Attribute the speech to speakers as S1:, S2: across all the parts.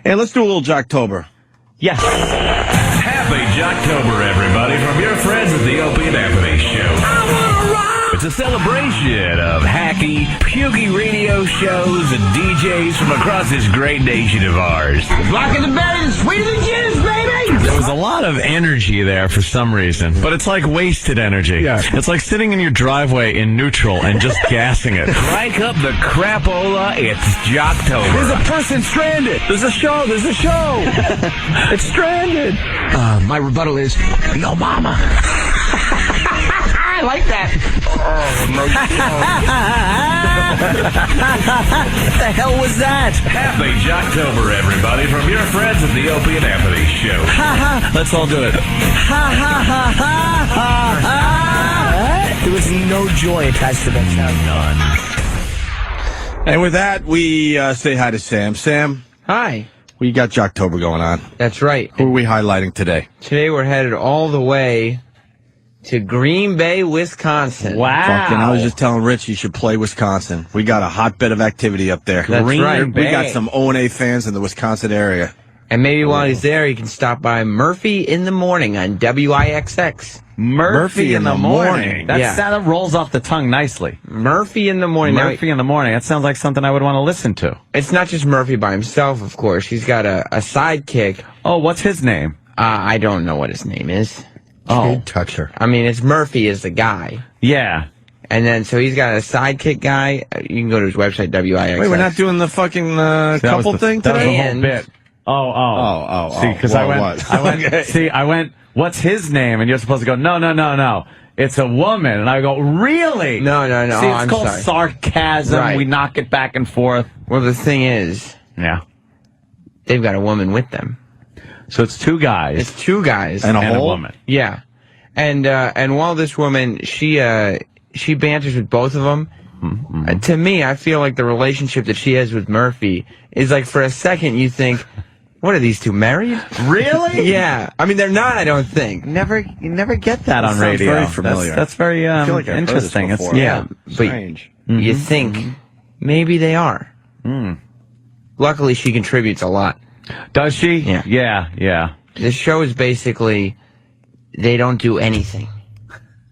S1: Hey, let's do a little Jocktober.
S2: Yes.
S3: Happy Jocktober, everybody, from your friends at the Opie and Anthony Show. It's a celebration of hacky, pukey radio shows and DJs from across this great nation of ours.
S4: Black in the berry, sweeter than juice, baby!
S2: There was a lot of energy there for some reason, but it's like wasted energy.
S1: Yeah.
S2: It's like sitting in your driveway in neutral and just gassing it.
S3: Crank up the crapola, it's Jocktober.
S1: There's a person stranded. There's a show. It's stranded.
S4: My rebuttal is, yo, mama. I like that.
S2: What the hell was that?
S3: Happy Jocktober, everybody, from your friends at the Opie and Anthony Show.
S2: Let's all do it.
S5: There was no joy attached to that sound.
S1: And with that, we say hi to Sam. Sam,
S6: Hi.
S1: we got Jocktober going on.
S6: That's right.
S1: Who are we highlighting today?
S6: Today we're headed all the way to Green Bay, Wisconsin.
S1: Fucking, I was just telling Rich you should play Wisconsin. We got a hotbed of activity up there.
S6: That's right.
S1: We got some O&A fans in the Wisconsin area.
S6: And maybe while he's there, he can stop by Murphy in the Morning on WIXX.
S2: Murphy in the morning. That rolls off the tongue nicely.
S6: Murphy in the Morning.
S2: Murphy in the morning. That sounds like something I would want to listen to.
S6: It's not just Murphy by himself, of course. He's got a sidekick.
S2: Oh, what's his name?
S6: I don't know what his name is.
S2: Oh,
S5: Toucher.
S6: I mean, it's Murphy is the guy.
S2: yeah.
S6: And then, so he's got a sidekick guy. You can go to his website, WIXX.
S1: Wait, we're not doing the fucking couple thing
S2: That was the
S1: today?
S2: whole
S6: And-
S2: bit. Oh. See, because
S1: Well,
S2: I went, what's his name? And you're supposed to go, no. It's a woman. And I go, really?
S6: No.
S2: See, it's
S6: I'm
S2: called
S6: sorry.
S2: sarcasm.
S6: Right.
S2: We knock it back and forth.
S6: Well, the thing is,
S2: Yeah.
S6: they've got a woman with them.
S2: So it's two guys
S6: It's two guys.
S1: And a
S2: and a
S1: hole?
S2: woman.
S6: Yeah, and while this woman she banters with both of them, to me I feel like the relationship that she has with Murphy is like for a second you think, what are these two married?
S2: Really?
S6: Yeah, I mean they're not. I don't think.
S2: You never get that on
S1: sounds
S2: radio.
S1: very familiar.
S2: That's very
S1: feel like I've heard this
S2: interesting.
S1: before.
S6: Yeah,
S1: Strange.
S6: but you think maybe they are. Luckily, she contributes a lot.
S2: Does she?
S6: Yeah.
S2: Yeah.
S6: This show is basically they don't do anything.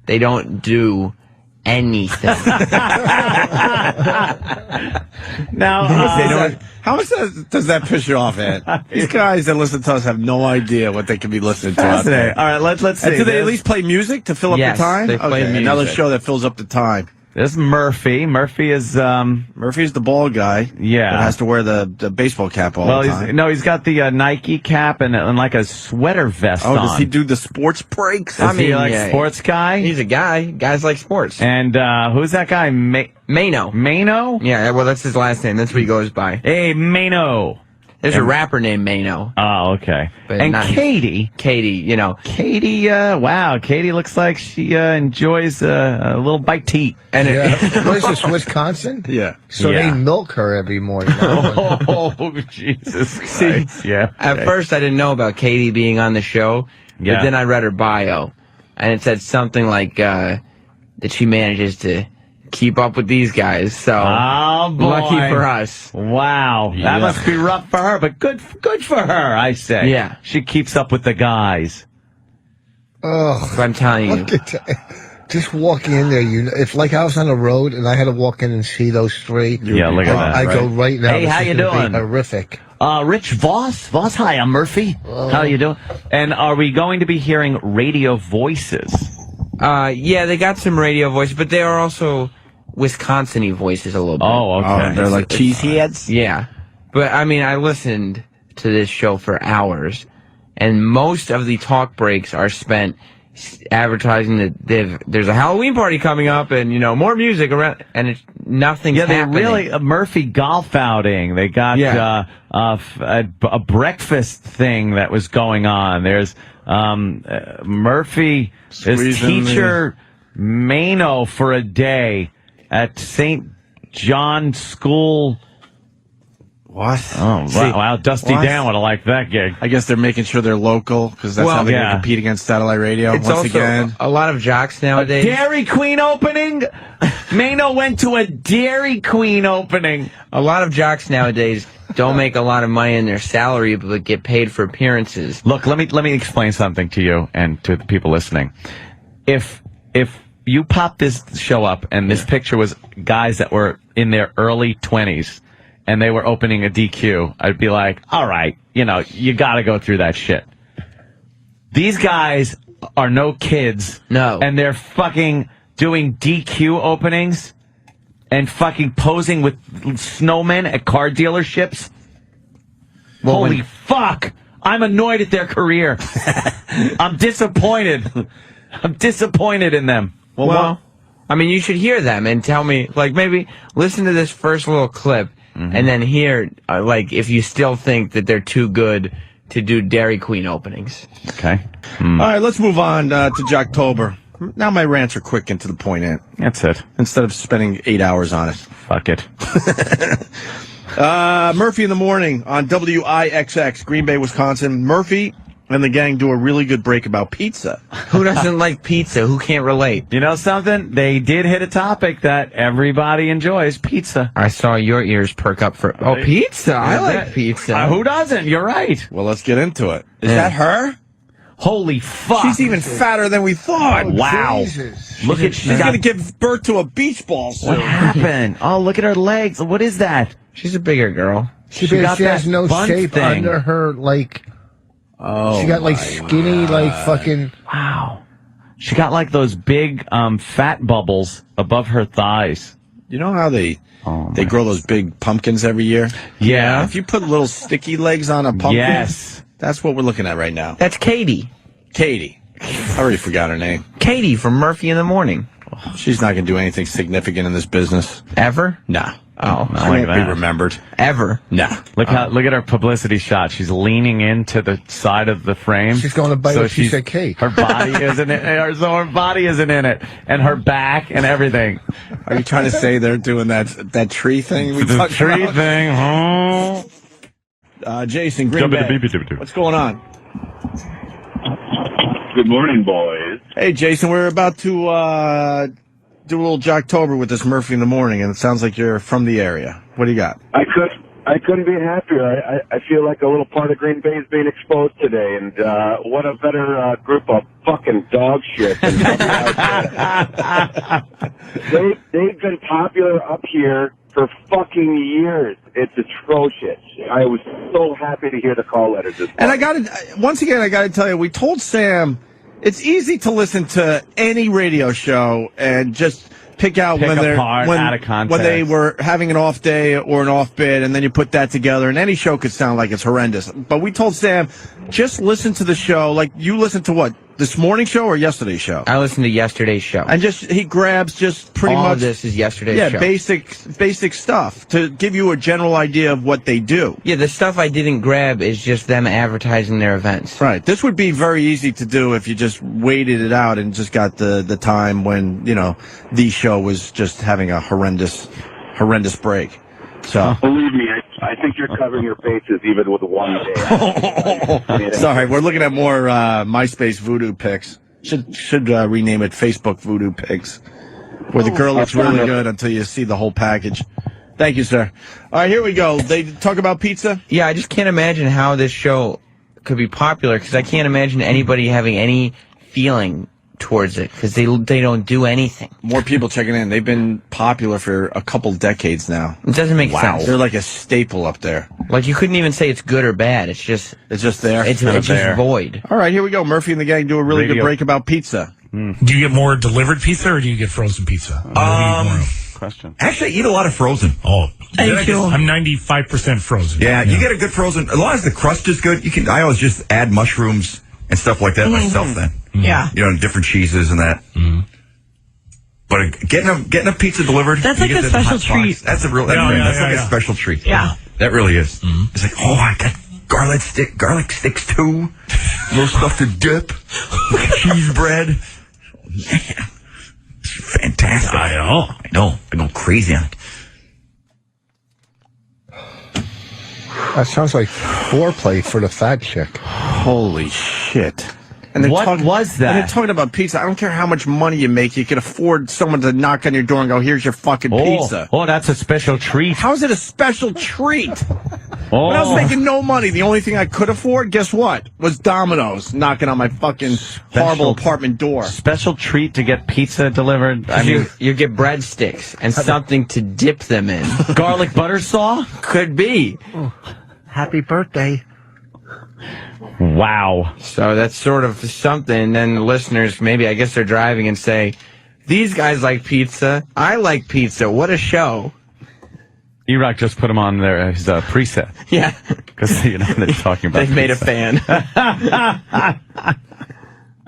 S6: They don't do anything.
S2: Now,
S1: How much does that piss you off, Ed? These guys that listen to us have no idea what they could be listening to out there.
S2: All right, let's see.
S1: And do they at
S2: There's-
S1: least play music to fill up
S6: Yes,
S1: the time?
S6: they play
S1: Okay, another
S6: music.
S1: show that fills up the time.
S2: There's Murphy. Murphy is
S1: Murphy's the bald guy.
S2: Yeah.
S1: That has to wear the baseball cap all the time.
S2: he's got the Nike cap and like a sweater vest on.
S1: Does he do the sports breaks?
S2: Is he like
S6: yeah.
S2: sports guy?
S6: He's a guy. Guys like sports.
S2: And who's that guy?
S6: Maino.
S2: Maino?
S6: Yeah, well, that's his last name. That's what he goes by.
S2: Hey, Maino.
S6: There's a rapper named Maino.
S2: Oh, okay.
S6: But
S2: And
S6: not-
S2: Katie.
S6: Katie,
S2: Wow, Katie looks like she enjoys a little bite to eat.
S6: and
S5: What is this, Wisconsin?
S1: Yeah.
S5: So
S2: Yeah.
S5: they milk her every morning.
S2: Oh, Jesus Christ. Yeah.
S6: at first I didn't know about Katie being on the show,
S2: Yeah.
S6: but then I read her bio, and it said something like that she manages to keep up with these guys. So
S2: Oh, boy.
S6: lucky for us.
S2: Wow.
S1: Yeah.
S2: That must be rough for her, but good for her, I say.
S6: Yeah.
S2: She keeps up with the guys.
S5: Oh,
S6: But I'm telling you,
S5: just walking in there, it's like I was on the road and I had to walk in and see those three.
S2: Yeah, look at that.
S5: I go right now.
S2: Hey,
S5: this
S2: how
S5: is
S2: you
S5: gonna be
S2: doing?
S5: Horrific.
S2: Rich Voss. Voss, hi, I'm Murphy. How you doing? And are we going to be hearing radio voices?
S6: yeah, they got some radio voices, but they are also Wisconsin-y voices a little bit.
S2: Oh, okay.
S1: Oh, they're like cheeseheads?
S6: Yeah. But, I mean, I listened to this show for hours, and most of the talk breaks are spent advertising that there's a Halloween party coming up and, more music around, and nothing's
S2: Yeah, they
S6: happening.
S2: really, a Murphy golf outing. They got a breakfast thing that was going on. There's Murphy, his
S1: Squeezing
S2: teacher, Maino, for a day at St. John School.
S1: What?
S2: Oh, wow. Dusty
S1: what?
S2: Dan would have liked that gig.
S1: I guess they're making sure they're local because that's
S6: Well,
S1: how they're going
S2: yeah.
S1: to compete against satellite radio
S6: It's
S1: once
S6: also
S1: again.
S6: a lot of jocks nowadays.
S2: Dairy Queen opening? Maino went to a Dairy Queen opening.
S6: A lot of jocks nowadays don't make a lot of money in their salary, but get paid for appearances.
S2: Look, let me explain something to you and to the people listening. If you pop this show up and this picture was guys that were in their early 20s and they were opening a DQ, I'd be like, all right, you got to go through that shit. These guys are no kids.
S6: No.
S2: And they're fucking doing DQ openings and fucking posing with snowmen at car dealerships.
S6: Well,
S2: Holy fuck! I'm annoyed at their career. I'm disappointed. I'm disappointed in them.
S6: Well, I mean, you should hear them and tell me, like, maybe listen to this first little clip and then hear, if you still think that they're too good to do Dairy Queen openings.
S2: Okay.
S1: All right, let's move on to Jocktober. Now my rants are quick and to the point, Ant.
S2: That's it.
S1: Instead of spending 8 hours on it.
S2: Fuck it.
S1: Murphy in the Morning on WIXX, Green Bay, Wisconsin. Murphy and the gang do a really good break about pizza.
S6: Who doesn't like pizza? Who can't relate?
S2: You know something? They did hit a topic that everybody enjoys, pizza.
S6: I saw your ears perk up for, pizza. I like pizza.
S2: Who doesn't? You're right.
S1: Well, let's get into it. Is that her?
S2: Holy fuck.
S1: She's even fatter than we thought.
S2: Wow.
S5: Jesus.
S2: Look at
S1: She's going to give birth to a beach ball soon.
S2: What happened? Oh, look at her legs. What is that?
S6: She's a bigger girl.
S5: She
S2: got
S5: has
S2: that
S5: no
S2: bun
S5: shape
S2: thing.
S5: under her,
S1: Oh,
S5: she got skinny, fucking.
S2: Wow. She got those big fat bubbles above her thighs.
S1: You know how they grow those big pumpkins every year?
S2: Yeah.
S1: If you put little sticky legs on a pumpkin,
S2: Yes.
S1: that's what we're looking at right now.
S6: That's Katie.
S1: Katie. I already forgot her name.
S6: Katie from Murphy in the Morning.
S1: She's not going to do anything significant in this business.
S6: Ever?
S1: Nah.
S6: Oh,
S1: She
S2: like
S1: won't be
S2: that.
S1: remembered.
S6: ever.
S1: Nah.
S2: Look at her publicity shot. She's leaning into the side of the frame.
S5: She's going to bite a piece of cake.
S2: Her body isn't in it. So her body isn't in it, and her back and everything.
S1: Are you trying to say they're doing that tree thing we
S2: The
S1: talked
S2: tree
S1: about?
S2: thing.
S1: Jason, Green Bay. What's going on?
S7: Good morning, boys.
S1: Hey, Jason, we're about to do a little Jocktober with this Murphy in the Morning, and it sounds like you're from the area. What do you got?
S7: I couldn't be happier. I feel like a little part of Green Bay is being exposed today, and what a better group of fucking dog shit. Than they've been popular up here for fucking years. It's atrocious. I was so happy to hear the call letters this
S1: And
S7: morning.
S1: once again, I got to tell you, we told Sam it's easy to listen to any radio show and just pick out
S2: Pick
S1: when they're
S2: apart, out of context.
S1: when they were having an off day or an off bid, and then you put that together, and any show could sound like it's horrendous. But we told Sam, just listen to the show. Like, you listened to what, this morning show or yesterday's show?
S6: I listened to yesterday's show.
S1: And he grabs just pretty
S6: All
S1: much
S6: of this is yesterday's show.
S1: basic stuff to give you a general idea of what they do.
S6: Yeah, the stuff I didn't grab is just them advertising their events.
S1: Right. This would be very easy to do if you just waited it out and just got the time when, the show was just having a horrendous break. So.
S7: Believe me, I think you're covering your bases even with one day.
S1: Sorry, we're looking at more MySpace voodoo pics. Should rename it Facebook voodoo pics, where the girl looks really good until you see the whole package. Thank you, sir. All right, here we go. They talk about pizza.
S6: Yeah, I just can't imagine how this show could be popular, because I can't imagine anybody having any feeling towards it, because they don't do anything.
S1: More people checking in. They've been popular for a couple decades now.
S6: It doesn't make sense.
S1: They're like a staple up there.
S6: Like, you couldn't even say it's good or bad. It's just
S1: there.
S6: It's
S1: Kind of
S6: just
S1: there.
S6: void.
S1: All right, here we go. Murphy and the gang do a really good break about pizza.
S8: Do you get more delivered pizza or do you get frozen pizza?
S2: Question.
S9: Actually, I eat a lot of frozen.
S8: Oh,
S6: Thank you.
S8: I'm 95% frozen.
S9: Yeah, you get a good frozen. As long as the crust is good, I always just add mushrooms and stuff like that myself then.
S10: Yeah.
S9: Different cheeses and that. But getting a pizza delivered.
S10: That's
S9: you
S10: like
S9: get
S10: a
S9: the hot
S10: special
S9: box,
S10: treat.
S9: That's like
S8: Yeah.
S9: a special treat.
S10: Yeah.
S9: That really is. It's like, I got garlic sticks too. Little stuff to dip. Cheese bread. Man. It's fantastic.
S8: I know.
S9: I go crazy on it.
S5: That sounds like foreplay for the fat chick.
S1: Holy shit. And
S2: What was that?
S1: And they're talking about pizza. I don't care how much money you make. You can afford someone to knock on your door and go, here's your fucking pizza.
S2: Oh, that's a special treat.
S1: How is it a special treat?
S2: Oh.
S1: When I was making no money, the only thing I could afford, guess what? Was Domino's knocking on my fucking horrible apartment door.
S2: Special treat to get pizza delivered. I mean,
S6: You get breadsticks and something to dip them in.
S2: garlic butter saw?
S6: Could be.
S5: Happy birthday.
S2: Wow.
S6: So that's sort of something. Then the listeners, maybe, I guess they're driving and say, these guys like pizza. I like pizza. What a show.
S2: E-Rock just put him on there as a preset.
S6: Yeah.
S2: Because, you know, they're talking about
S6: They've made a
S2: pizza.
S6: fan.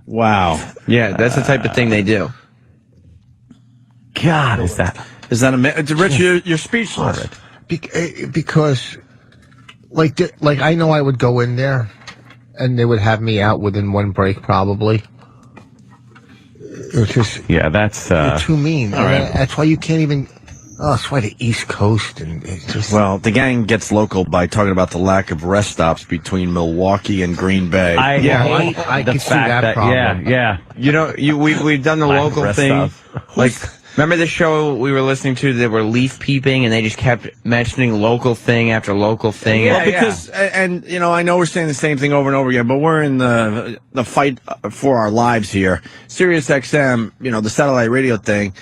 S1: Wow.
S6: Yeah, that's the type of thing they do.
S2: God, is that
S1: Rich, you're speechless.
S5: Because, like I know I would go in there, and they would have me out within one break, probably. It's just
S2: Yeah, that's
S5: you're too mean.
S1: all right.
S5: That's why you can't even. Oh, that's why the East Coast and it's just.
S1: Well, the gang gets local by talking about the lack of rest stops between Milwaukee and Green Bay.
S2: I hate
S5: I
S2: the
S5: can see
S2: fact
S5: that problem.
S2: yeah.
S6: You know, we've done the
S2: Lack of
S6: local
S2: rest
S6: thing.
S2: stop.
S6: Like, remember the show we were listening to that were leaf peeping, and they just kept mentioning local thing after local thing.
S1: Well, because, and you know, I know we're saying the same thing over and over again, but we're in the fight for our lives here. Sirius XM, you know, the satellite radio thing.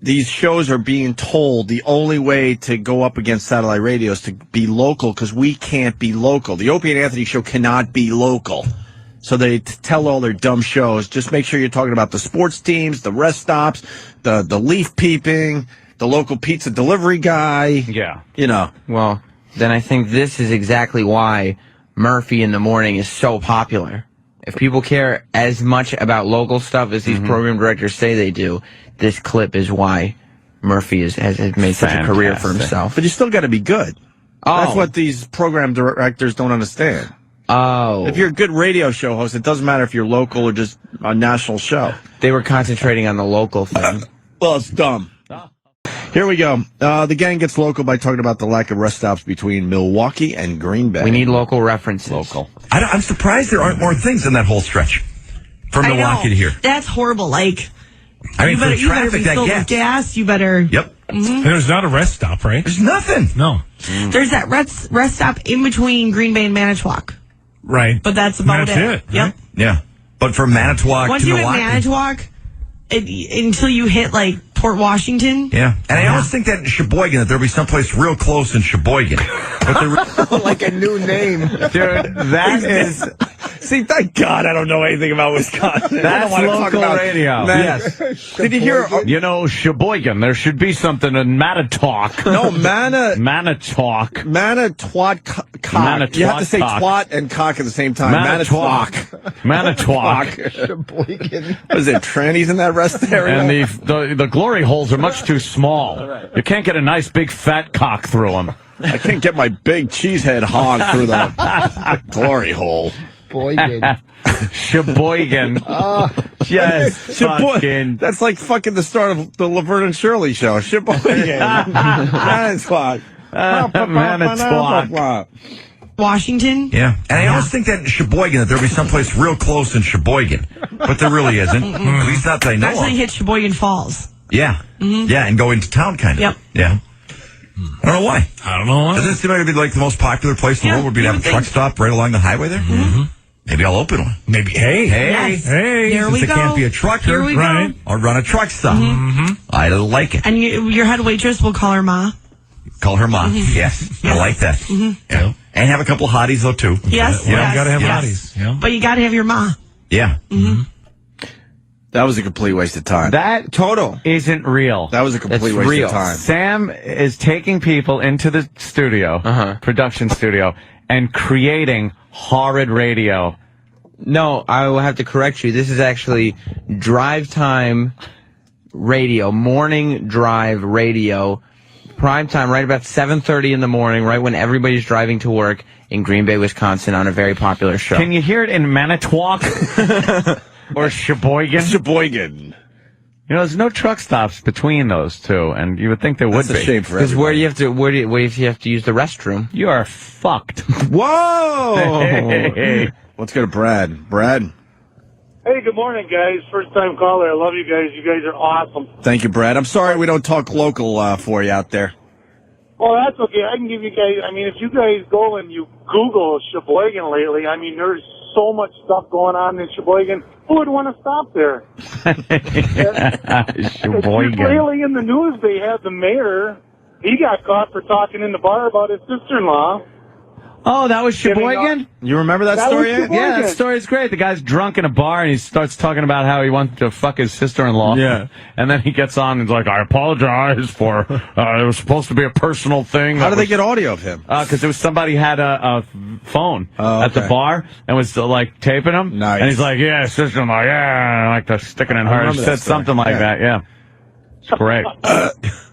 S1: These shows are being told the only way to go up against satellite radio is to be local, because we can't be local. The Opie and Anthony show cannot be local. So they tell all their dumb shows, just make sure you're talking about the sports teams, the rest stops, the leaf peeping, the local pizza delivery guy.
S2: Yeah.
S1: You know.
S6: Well, then I think this is exactly why Murphy in the Morning is so popular. If people care as much about local stuff as these program directors say they do, this clip is why Murphy has made such a career for himself.
S1: But you still got to be good.
S6: Oh.
S1: That's what these program directors don't understand.
S6: Oh.
S1: If you're a good radio show host, it doesn't matter if you're local or just a national show.
S6: They were concentrating on the local thing.
S1: Well, it's dumb. Here we go. The gang gets local by talking about the lack of rest stops between Milwaukee and Green Bay.
S6: We need local references.
S2: Local.
S9: I'm surprised there aren't more things in that whole stretch from Milwaukee to here.
S10: That's horrible. Like,
S9: I mean,
S10: you
S9: for
S10: better,
S9: the
S10: you better
S9: traffic
S10: be
S9: that
S10: filled with
S9: gets.
S10: gas. You better.
S9: Yep.
S8: There's not a rest stop, right?
S9: There's nothing.
S8: No.
S10: There's that rest stop in between Green Bay and Manitowoc,
S8: Right.
S10: but that's about
S8: That's it,
S10: Yep.
S8: right?
S9: Yeah. But from Manitowoc
S10: Once
S9: to
S10: you hit
S9: Milwaukee.
S10: Manitowoc, until you hit like Port Washington.
S9: Yeah. And I always think that in Sheboygan, that there'll be someplace real close in Sheboygan. But
S5: Like a new name.
S2: Dude, that is...
S1: See, thank God I don't know anything about Wisconsin. I
S2: That's
S1: don't want to talk
S2: local
S1: about
S2: radio.
S1: Yes. Did you hear?
S2: You know, Sheboygan, there should be something in Manitowoc.
S1: No,
S2: Manitowoc.
S1: Manitowoc cock. You have to say
S2: Manitowoc.
S1: twat and cock at the same time.
S2: Manitowoc.
S1: Manitowoc.
S5: Sheboygan.
S1: What is it, trannies in that rest area?
S2: And the glory holes are much too small. You can't get a nice big fat cock through them.
S1: I can't get my big cheesehead hog through the glory hole.
S5: Sheboygan.
S2: Sheboygan. Just fucking...
S1: That's like fucking the start of the Laverne and Shirley show. Sheboygan. Manitowoc.
S2: Manitowoc.
S10: Washington.
S9: yeah. And I always think that in Sheboygan, that there'll be someplace real close in Sheboygan. But there really isn't. At least not that I know
S10: Actually
S9: of.
S10: hit Sheboygan Falls.
S9: Yeah. Yeah, and go into town, kind of.
S10: Yep.
S9: Yeah. I don't know why.
S8: I don't know.
S9: Doesn't it seem like it'd be like the most popular place in the
S10: Yeah,
S9: world would be to
S10: you
S9: have a
S10: would
S9: truck
S10: think.
S9: stop right along the highway there? Maybe I'll open one.
S8: Maybe. Hey.
S10: Yes.
S8: Hey.
S10: There we
S9: Since
S10: go.
S9: I can't be a trucker,
S10: Here we
S8: Right.
S10: go.
S9: I'll run a truck stop. I like it.
S10: And your head waitress will call her ma.
S9: Call her mom. Yes. I like that. Yeah. And have a couple of hotties, though, too.
S10: Yes.
S8: Yeah,
S10: yes,
S8: you gotta have
S10: yes.
S8: bodies. Yeah.
S10: But you gotta have your ma.
S9: Yeah.
S1: That was a complete waste of time.
S2: That
S6: Total.
S2: isn't real.
S1: That was a complete
S6: That's
S1: waste
S6: real.
S1: of time.
S2: Sam is taking people into the studio, production studio, and creating horrid radio.
S6: No, I will have to correct you. This is actually drive time radio, morning drive radio, prime time, right about 7:30 in the morning, right when everybody's driving to work in Green Bay, Wisconsin, on a very popular show.
S2: Can you hear it in Manitowoc or Sheboygan?
S1: Sheboygan.
S2: You know, there's no truck stops between those two, and you would think there would
S1: That's a
S2: be.
S1: shame for
S6: Because
S1: everybody.
S6: where do you have to? Where do you have to use the restroom?
S2: You are fucked.
S1: Whoa!
S2: Hey.
S1: Let's go to Brad. Brad.
S11: Hey, good morning, guys. First time caller. I love you guys. You guys are awesome.
S1: Thank you, Brad. I'm sorry we don't talk local for you out there.
S11: Well, that's okay. I can give you guys, I mean, if you guys go and you Google Sheboygan lately, I mean, there's so much stuff going on in Sheboygan. Who would want to stop there?
S2: Sheboygan.
S11: Lately in the news, they had the mayor. He got caught for talking in the bar about his sister-in-law.
S2: Oh, that was Sheboygan?
S1: You remember that
S11: That
S1: story?
S11: was
S1: Ed?
S11: Sheboygan.
S2: Yeah, that story is great. The guy's drunk in a bar and he starts talking about how he wants to fuck his sister-in-law.
S1: Yeah.
S2: And then he gets on and he's like, I apologize for, it was supposed to be a personal thing.
S1: How did they get audio of him?
S2: Because it was somebody had a phone at the
S1: okay.
S2: bar and was like taping him.
S1: Nice.
S2: And he's like, yeah, sister-in-law, yeah, I like to stick it in her.
S1: remember
S2: He
S1: that
S2: said
S1: story.
S2: something like that, yeah. It's great.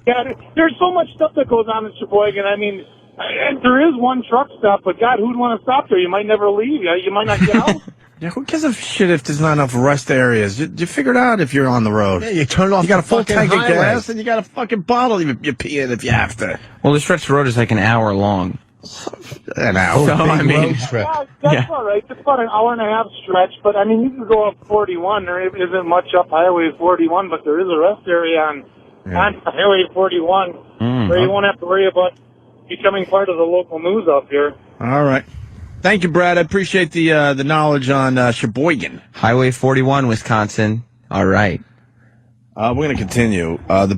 S11: Yeah, there's so much stuff that goes on in Sheboygan. I mean, and there is one truck stop, but God, who'd want to stop there? You might never leave. You might not get out.
S1: Yeah, who gives a shit if there's not enough rest areas? You figure it out if you're on the road.
S5: Yeah, you turn off
S1: You got a
S5: the
S1: full
S5: fucking
S1: tank of
S5: highway.
S1: gas and you got a fucking bottle you pee in if you have to.
S6: Well, the stretch of road is like an hour long.
S1: An hour.
S6: So, I
S5: Big
S6: mean,
S5: road trip.
S11: Yeah, that's all right. It's about an hour and a half stretch, but I mean, you can go up 41. There isn't much up Highway 41, but there is a rest area on Highway 41 where you won't have to worry about becoming part of the local news up here.
S1: All right. Thank you, Brad. I appreciate the knowledge on Sheboygan.
S6: Highway 41, Wisconsin. All right.
S1: We're going to continue. The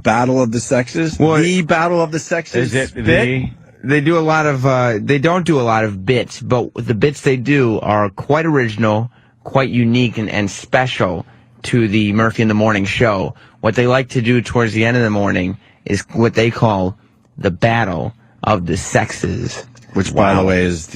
S1: battle of the sexes.
S6: Well,
S1: the battle of the sexes.
S2: Is it
S1: bit?
S6: They do a lot of, they don't do a lot of bits, but the bits they do are quite original, quite unique and special to the Murphy in the Morning show. What they like to do towards the end of the morning is what they call the battle of the sexes.
S1: Which, by the way, is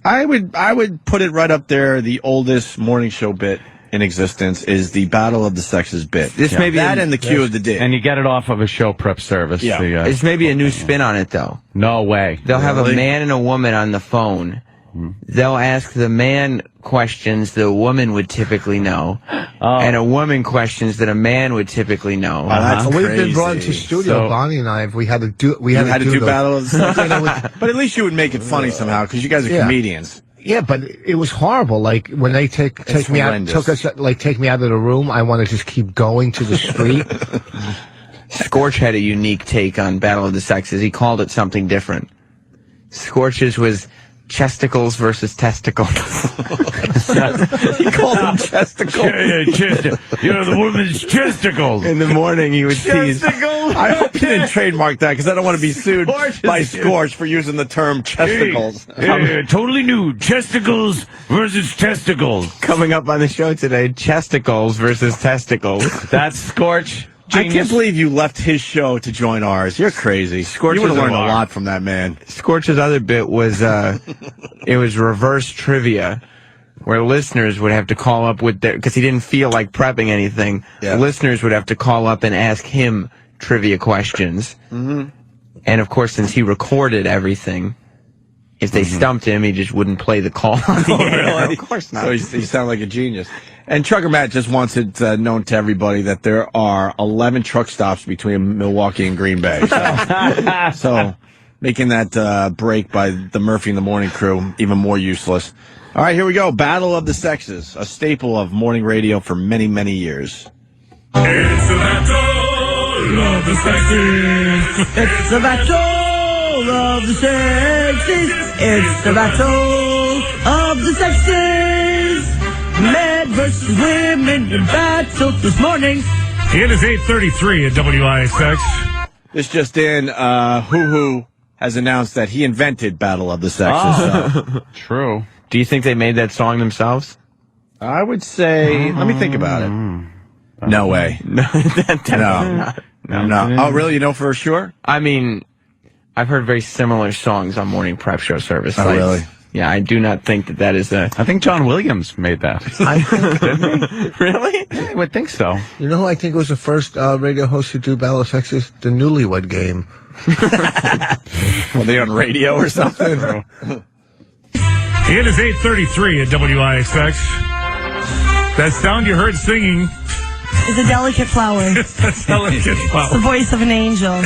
S1: I would put it right up there. The oldest morning show bit in existence is the battle of the sexes bit.
S6: This may be
S1: that and the cue of the day.
S2: And you get it off of a show prep service.
S1: Yeah.
S6: It's maybe a new spin on it, though.
S2: No way.
S6: They'll have a
S1: Really?
S6: man and a woman on the phone. They'll ask the man questions the woman would typically know, and a woman questions that a man would typically know.
S1: That's
S5: We've been brought
S1: crazy.
S5: into studio,
S2: So-
S5: Bonnie and I. We had to do.
S1: You had to do
S5: the-
S1: battle of the sexes. But at least you would make it funny somehow because you guys are
S5: Yeah.
S1: comedians.
S5: Yeah, but it was horrible. Like when they take me out,
S1: horrendous.
S5: take me out of the room. I want to just keep going to the street.
S6: Scorch had a unique take on Battle of the Sexes. He called it something different. Scorch's was chesticles versus testicles.
S1: He called them chesticles.
S2: The woman's chesticles.
S6: In the morning, he would tease.
S1: I hope you didn't trademark that because I don't want to be sued
S2: Scorch
S1: by
S2: is-
S1: Scorch for using the term chesticles.
S2: Totally new. Chesticles versus testicles.
S6: Coming up on the show today, chesticles versus testicles.
S2: That's Scorch.
S1: I can't believe you left his show to join ours. You're crazy.
S6: Scorch
S1: You would have
S6: is a
S1: learned a
S6: lar.
S1: lot from that man.
S6: Scorch's other bit was, it was reverse trivia, where listeners would have to call up with their, because he didn't feel like prepping anything,
S1: Yeah.
S6: listeners would have to call up and ask him trivia questions. Mm-hmm. And of course, since he recorded everything, if they stumped him, he just wouldn't play the call on the air. Of course not.
S1: So he sounded like a genius. And Trucker Matt just wants it known to everybody that there are 11 truck stops between Milwaukee and Green Bay. So making that break by the Murphy in the Morning crew even more useless. All right, here we go. Battle of the Sexes, a staple of morning radio for many, many years.
S3: It's the battle of the sexes.
S10: It's the battle of the sexes. It's the battle of the sexes. Men versus women in battle this morning.
S8: It is 8:33 at WIXX.
S1: This just in, Hoo has announced that he invented Battle of the Sexes. So
S2: True.
S6: Do you think they made that song themselves?
S1: I would say, let me think about it. No way. No. Oh, really? You know for sure?
S6: I mean, I've heard very similar songs on morning prep show service sites.
S1: Oh, really?
S6: Yeah, I do not think that is a...
S2: I think John Williams made that.
S6: Really?
S2: I would think so.
S5: You know who I think was the first radio host to do Battle of Sexes? The Newlywed Game.
S1: Were they on radio or something?
S8: It is 8:33 at WIXX. That sound you heard singing,
S10: It's a delicate flower.
S8: that's delicate
S10: The
S8: flower.
S10: voice of an angel.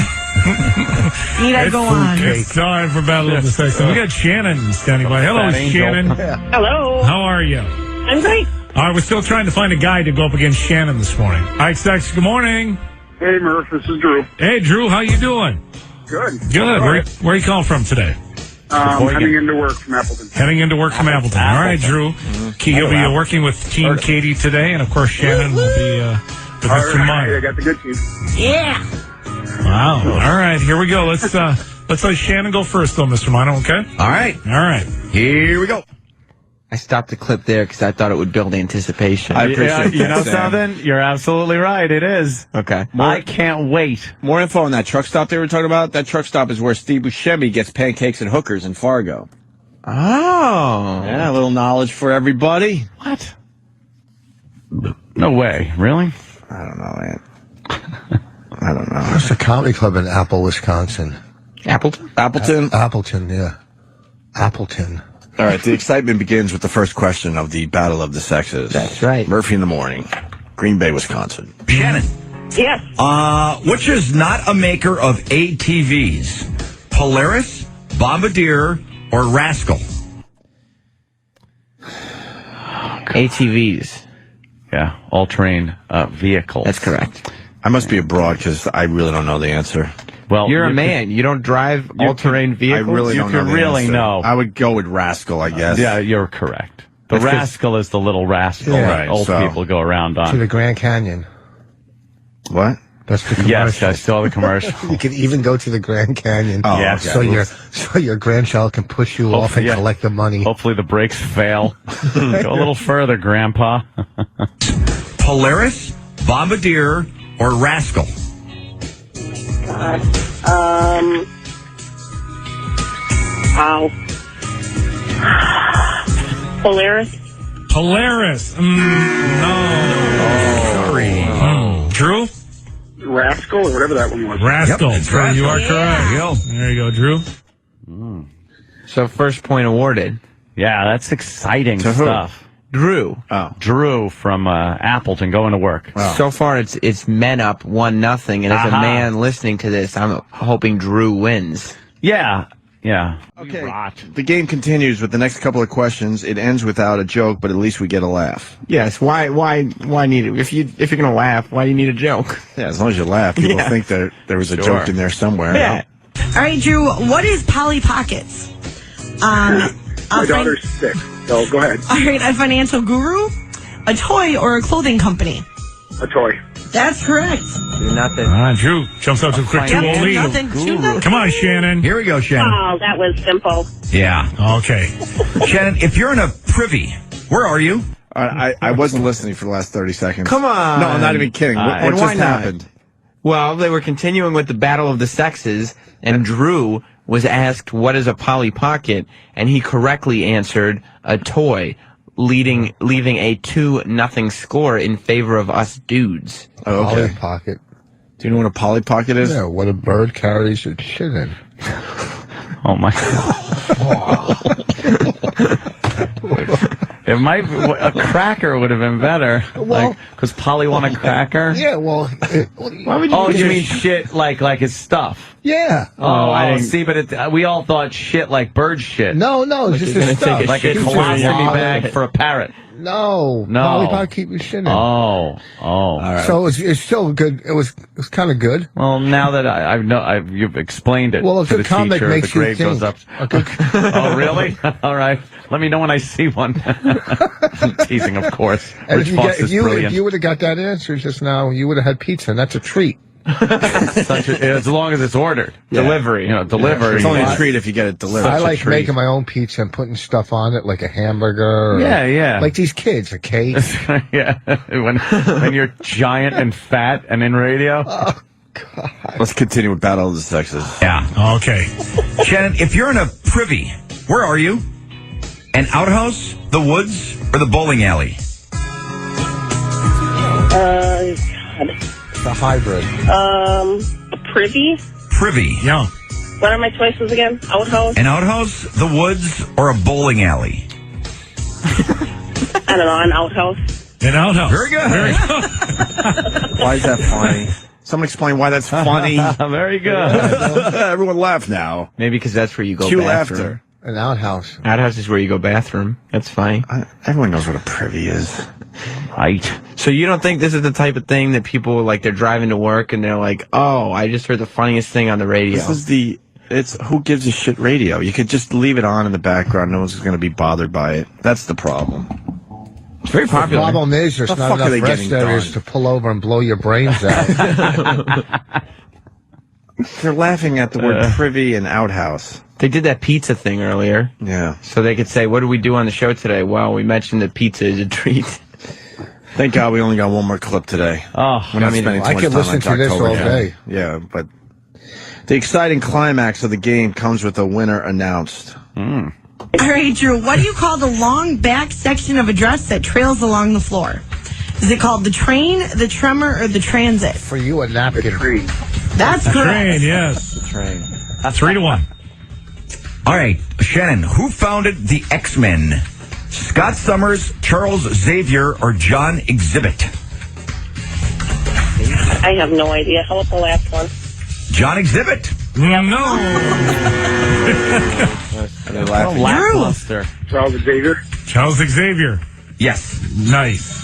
S10: Need I go on?
S8: It's time for Battle of the Sexes. We got Shannon standing by. Hello,
S2: Fat angel.
S8: Shannon.
S12: Hello.
S8: How are you?
S12: I'm great.
S8: All right, we're still trying to find a guy to go up against Shannon this morning. WIXX, good morning.
S7: Hey, Murph, this is Drew.
S8: Hey, Drew, how you doing?
S7: Good.
S8: Good. Where you calling from today?
S7: Heading into work from Appleton.
S8: Heading into work from Appleton. All right, Drew. You'll be working with Team Katie today, and of course Shannon will be with Mr. Maino.
S7: I got the good team.
S10: Yeah.
S8: Wow. All right, here we go. Let's let Shannon go first, though, Mr. Maino. Okay.
S4: All right.
S8: All right.
S4: Here we go.
S6: I stopped the clip there because I thought it would build anticipation.
S1: I appreciate
S2: You know
S1: that, Sam.
S2: something? You're absolutely right. It is.
S6: Okay.
S2: I can't wait.
S1: More info on that truck stop they were talking about. That truck stop is where Steve Buscemi gets pancakes and hookers in Fargo.
S6: Oh.
S1: Yeah, a little knowledge for everybody.
S2: What? No way. Really?
S1: I don't know, man. I don't know.
S5: There's a comedy club in Apple, Wisconsin.
S6: Appleton?
S1: Appleton?
S5: Appleton, yeah. Appleton.
S1: All right, the excitement begins with the first question of the Battle of the Sexes.
S6: That's right.
S1: Murphy in the morning, Green Bay, Wisconsin.
S9: Shannon,
S12: Yes.
S9: which is not a maker of ATVs? Polaris, Bombardier, or Rascal?
S6: ATVs.
S2: Yeah. All-terrain vehicles.
S6: That's correct.
S1: I must be abroad because I really don't know the answer.
S2: Well,
S6: You're a
S2: you
S6: man. You don't drive all-terrain
S1: I
S6: vehicles?
S1: really
S2: You
S1: don't
S2: can
S1: know the
S2: really
S1: answer.
S2: know.
S1: I would go with Rascal, I guess.
S2: Yeah, you're correct. The
S1: That's 'cause-
S2: rascal is the little rascal
S5: Yeah.
S2: that
S1: Right,
S2: old
S1: so-
S2: people go around
S5: To
S2: on.
S5: the Grand Canyon.
S1: What?
S5: That's the commercial.
S2: Yes, I saw the commercial.
S5: You can even go to the Grand Canyon.
S1: Oh,
S2: Yes.
S1: okay.
S5: So your grandchild can push you off and
S2: yeah.
S5: collect the money.
S2: Hopefully the brakes fail. Go a little further, Grandpa.
S9: Polaris, Bombardier, or Rascal?
S12: Wow. Polaris.
S8: Polaris. No.
S9: Sorry.
S8: Drew?
S7: Rascal or whatever that one was.
S8: Rascal.
S9: Yep, it's
S8: Drew, you are
S9: Rascal.
S8: correct.
S9: There you go.
S8: There you go, Drew.
S6: So first point awarded.
S2: Yeah, that's exciting
S1: To who?
S2: stuff.
S6: Drew.
S1: Oh.
S2: Drew from Appleton going to work.
S6: So far, it's men up 1-0, and as a
S2: Aha.
S6: man listening to this, I'm hoping Drew wins.
S2: Yeah. Yeah.
S1: Okay.
S2: Rot.
S1: The game continues with the next couple of questions. It ends without a joke, but at least we get a laugh.
S6: Yes. Why need it? If you're gonna laugh, why do you need a joke?
S1: Yeah, as long as you laugh, people
S6: Yeah.
S1: think that there was a
S6: Sure.
S1: joke in there somewhere.
S6: Yeah.
S10: All right, Drew, what is Polly Pockets?
S7: My daughter's sick, so go ahead.
S10: All right, a financial guru, a toy, or a clothing company?
S7: A toy.
S10: That's correct.
S6: Do nothing.
S8: All right, Drew jumps up to a quick 2-0
S10: Yep,
S8: lead.
S10: nothing. 2-0.
S8: Come on, Shannon.
S9: Here we go, Shannon.
S12: Oh, that was simple.
S9: Yeah.
S8: Okay.
S9: Shannon, if you're in a privy, where are you?
S1: I wasn't listening for the last 30 seconds.
S6: Come on.
S1: No, I'm not even kidding. What
S6: And
S1: just
S6: why not?
S1: happened?
S6: Well, they were continuing with the Battle of the Sexes, and Drew was asked, what is a Polly Pocket? And he correctly answered, a toy, leaving a 2-0 score in favor of us dudes.
S1: Oh,
S5: Polly
S1: okay.
S5: Pocket.
S1: Do you know what a Polly Pocket is?
S5: Yeah, what a bird carries its shit in.
S2: Oh my God. It might be, a cracker would have been better.
S5: Well-
S2: Because Polly want a cracker?
S5: Yeah, well,
S6: Why would you
S2: Oh, you
S6: just-
S2: mean shit like his stuff?
S5: yeah.
S2: Oh,
S6: I didn't-
S2: see, but we all thought shit like bird shit.
S5: No, it's just
S6: you're
S5: a
S6: gonna
S5: stuff.
S6: take a
S2: Like a
S6: shit
S2: colostomy
S5: swallow
S2: bag
S5: it.
S2: for a parrot.
S5: No,
S2: No.
S5: Polly Pocket keep your shit in.
S2: Oh.
S5: So it's still good. It was kind of good.
S2: Well, now that you've explained it
S5: Well, a
S2: to the
S5: good comic
S2: teacher,
S5: makes
S2: the
S5: you
S2: grade
S5: think.
S2: goes up.
S5: A good-
S2: Oh, really? All right. Let me know when I see one. I'm teasing, of course.
S5: And
S2: Rich Fox is
S5: if
S2: brilliant.
S5: you would have got that answer just now, you would have had pizza, and that's a treat.
S2: As long as it's ordered. Delivery. Delivery.
S1: It's only a treat if you get it delivered.
S5: I
S2: a
S5: like
S2: treat.
S5: making my own pizza and putting stuff on it, like a hamburger. Or,
S2: Yeah.
S5: Like these kids, a cake.
S2: Yeah. When you're giant and fat and in radio.
S1: Let's continue with Battle of the Sexes.
S9: Yeah.
S8: Okay.
S9: Shannon, if you're in a privy, where are you? An outhouse, the woods, or the bowling alley?
S12: God.
S5: It's a hybrid.
S12: Privy?
S9: Privy.
S8: Yeah.
S12: What are my choices again? Outhouse?
S9: An outhouse, the woods, or a bowling alley?
S12: I don't know, an outhouse.
S8: An outhouse.
S9: Very good.
S8: Very good.
S1: Why is that funny? Someone explain why that's funny.
S2: Very good.
S1: Everyone laugh now.
S6: Maybe because that's where you go
S1: Cue
S6: bathroom.
S1: laughter.
S5: An outhouse.
S6: Outhouse is where you go bathroom. That's funny.
S1: Everyone knows what a privy is.
S2: Right.
S6: So you don't think this is the type of thing that people, like, they're driving to work and they're like, oh, I just heard the funniest thing on the radio.
S1: It's who gives a shit radio. You could just leave it on in the background. No one's going to be bothered by it. That's the problem.
S6: It's very popular.
S5: The problem is there's
S1: The
S5: not
S1: fuck are they
S5: enough rest
S1: getting
S5: areas
S1: done?
S5: to pull over and blow your brains out.
S1: They're laughing at the word privy and outhouse.
S6: They did that pizza thing earlier.
S1: Yeah.
S6: So they could say, what did we do on the show today? Well, we mentioned that pizza is a treat.
S1: Thank God we only got one more clip today.
S2: Oh,
S1: We're not spending too
S5: I
S1: much
S5: could
S1: time
S5: listen
S1: on
S5: to this
S1: Jocktober
S5: all
S1: yet.
S5: day.
S1: Yeah, but the exciting climax of the game comes with a winner announced.
S10: All right, Drew, what do you call the long back section of a dress that trails along the floor? Is it called the train, the tremor, or the transit?
S5: For you, a napkin.
S10: That's correct.
S8: Train, yes.
S2: The train.
S8: 3-1.
S9: All right, Shannon, who founded the X-Men? Scott Summers, Charles Xavier, or John Exhibit?
S12: I have no idea. How about the last one?
S9: John Exhibit.
S8: No.
S1: They're laughing.
S2: Lackluster.
S7: Charles Xavier.
S8: Charles Xavier.
S9: Yes.
S8: Nice.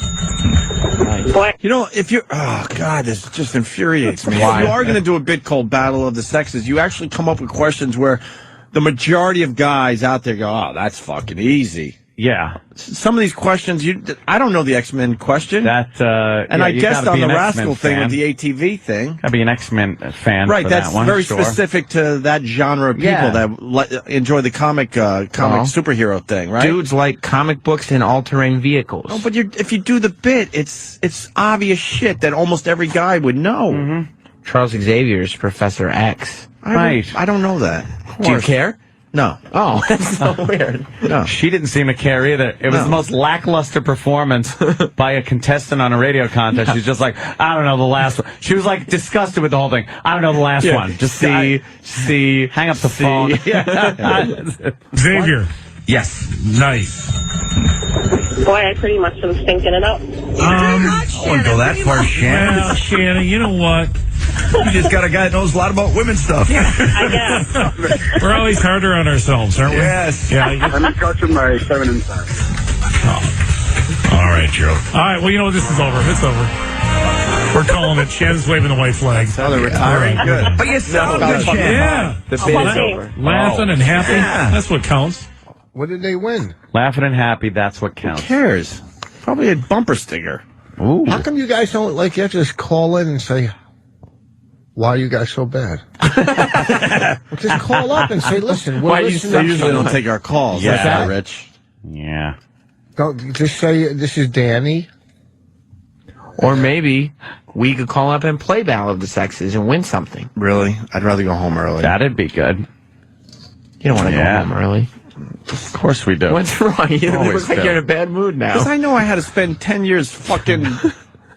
S1: You know, if you're... Oh, God, this just infuriates me.
S6: Why?
S1: If you are going to do a bit called Battle of the Sexes, you actually come up with questions where the majority of guys out there go, oh, that's fucking easy.
S2: Yeah.
S1: Some of these questions, I don't know the X-Men question.
S2: That,
S1: and
S2: yeah,
S1: I
S2: you
S1: guessed
S2: gotta
S1: on
S2: be
S1: the
S2: an
S1: Rascal
S2: X-Men
S1: thing
S2: fan.
S1: with the ATV thing.
S2: Gotta be an X-Men fan
S1: Right,
S2: for
S1: that's
S2: that one.
S1: very
S2: sure.
S1: specific to that genre of people
S2: Yeah.
S1: that enjoy the comic superhero thing, right?
S6: Dudes like comic books and all-terrain vehicles.
S1: No, but if you do the bit, it's obvious shit that almost every guy would know.
S6: Charles Xavier is Professor X.
S1: I don't know that.
S6: Do you care?
S1: No.
S6: Oh, that's so weird.
S1: No.
S2: She didn't seem to care either. It was the most lackluster performance by a contestant on a radio contest. She's just like, I don't know the last one. She was like disgusted with the whole thing. I don't know the last one. Just see, hang up the phone.
S8: Xavier.
S9: Yes.
S8: Nice.
S12: Boy, I pretty much am stinking it up.
S9: I wouldn't go that far, Shannon.
S8: Well, Shannon, you know what?
S9: You just got a guy that knows a lot about women's stuff.
S12: I guess.
S8: We're always harder on ourselves, aren't we?
S9: Yes.
S8: Yeah.
S7: I'm coaching my feminine side.
S8: All right, Joe. All right, well, you know, this is over. It's over. We're calling it. Shannon's waving the white flag.
S1: Oh, they're retiring? Good.
S9: But you sound good, Shannon.
S8: Yeah.
S6: The
S12: How
S6: bit
S12: about
S6: is
S12: me?
S6: over.
S8: Laughing and happy.
S9: Yeah.
S8: That's what counts.
S5: What did they win?
S2: Laughing and happy, that's what counts.
S1: Who cares? Probably a bumper sticker.
S2: Ooh.
S5: How come you guys don't, like, you have to just call in and say, why are you guys so bad? Just call up and say, listen, we're
S1: They
S5: listening.
S1: usually don't take our calls.
S2: Yeah.
S1: That's not Rich.
S2: Yeah.
S5: Don't just say, this is Danny.
S6: Or maybe we could call up and play Battle of the Sexes and win something.
S1: Really? I'd rather go home early.
S2: That'd be good.
S6: You don't want to
S2: Yeah.
S6: go home early.
S2: Of course we do.
S6: What's wrong? You
S2: Always
S6: look like
S2: do.
S6: you're in a bad mood now.
S1: Because I know I had to spend 10 years fucking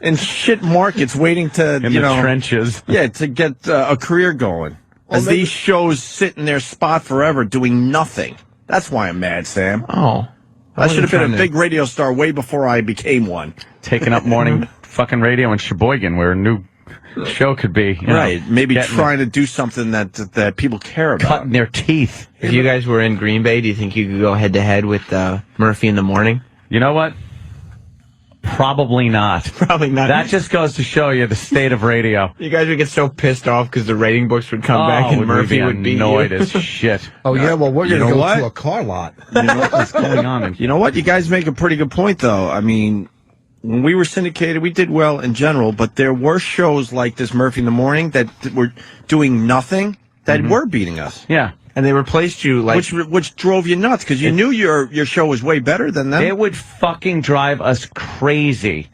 S1: in shit markets waiting to,
S2: In the trenches.
S1: Yeah, to get a career going. As these shows sit in their spot forever doing nothing. That's why I'm mad, Sam.
S6: Oh.
S1: I should have been a big radio star way before I became one.
S2: Taking up morning fucking radio in Sheboygan where a new show could be. You know,
S1: Right. Maybe
S2: getting-
S1: trying to do something that people care about.
S2: cutting their teeth.
S6: If you guys were in Green Bay, do you think you could go head-to-head with Murphy in the morning?
S2: You know what? Probably not.
S6: Probably not.
S2: That just goes to show you the state of radio.
S6: You guys would get so pissed off because the rating books would come back and Murphy would be
S2: annoyed as shit.
S5: Oh, yeah, well, we're
S1: You
S5: going to
S1: know
S5: go
S1: what?
S5: to a car lot.
S2: You know what's going on?
S1: You know what? You guys make a pretty good point, though. I mean, when we were syndicated, we did well in general, but there were shows like this Murphy in the Morning that were doing nothing that were beating us.
S2: Yeah.
S6: And they replaced you like...
S1: Which drove you nuts because you knew your show was way better than them.
S2: It would fucking drive us crazy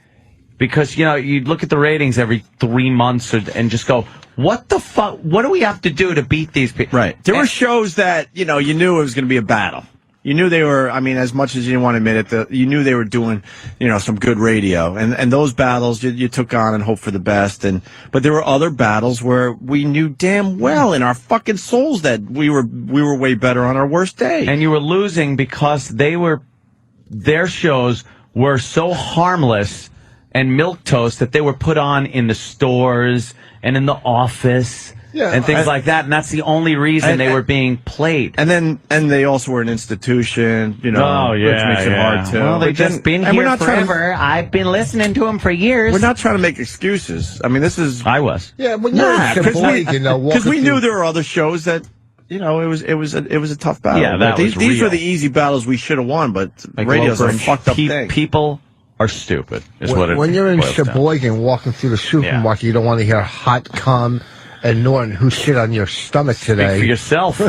S2: because, you know, you'd look at the ratings every 3 months and just go, what the fuck? What do we have to do to beat these people?
S1: Right. There were shows that, you know, you knew it was going to be a battle. You knew they were, I mean, as much as you didn't want to admit it, you knew they were doing, you know, some good radio. And those battles you took on and hoped for the best. But there were other battles where we knew damn well in our fucking souls that we were way better on our worst day.
S2: And you were losing because their shows were so harmless and milquetoast that they were put on in the stores and in The Office.
S5: Yeah,
S2: and things like that, and that's the only reason they were being played.
S1: And they also were an institution, you know, which makes it hard too.
S2: Well, they've just been here forever. I've been listening to them for years.
S1: We're not trying to make excuses. I mean, this is.
S2: I was.
S5: Yeah, when you're in Sheboygan,
S1: because we knew there were other shows that. You know, it was a tough battle.
S2: Yeah,
S1: these were the easy battles we should have won, but radio's a fucked up thing.
S2: People are stupid. Is what it
S5: when you're in
S2: boils down.
S5: Sheboygan walking through the supermarket, you don't want to hear hot cum and Norton who shit on your stomach today.
S2: Speak for yourself.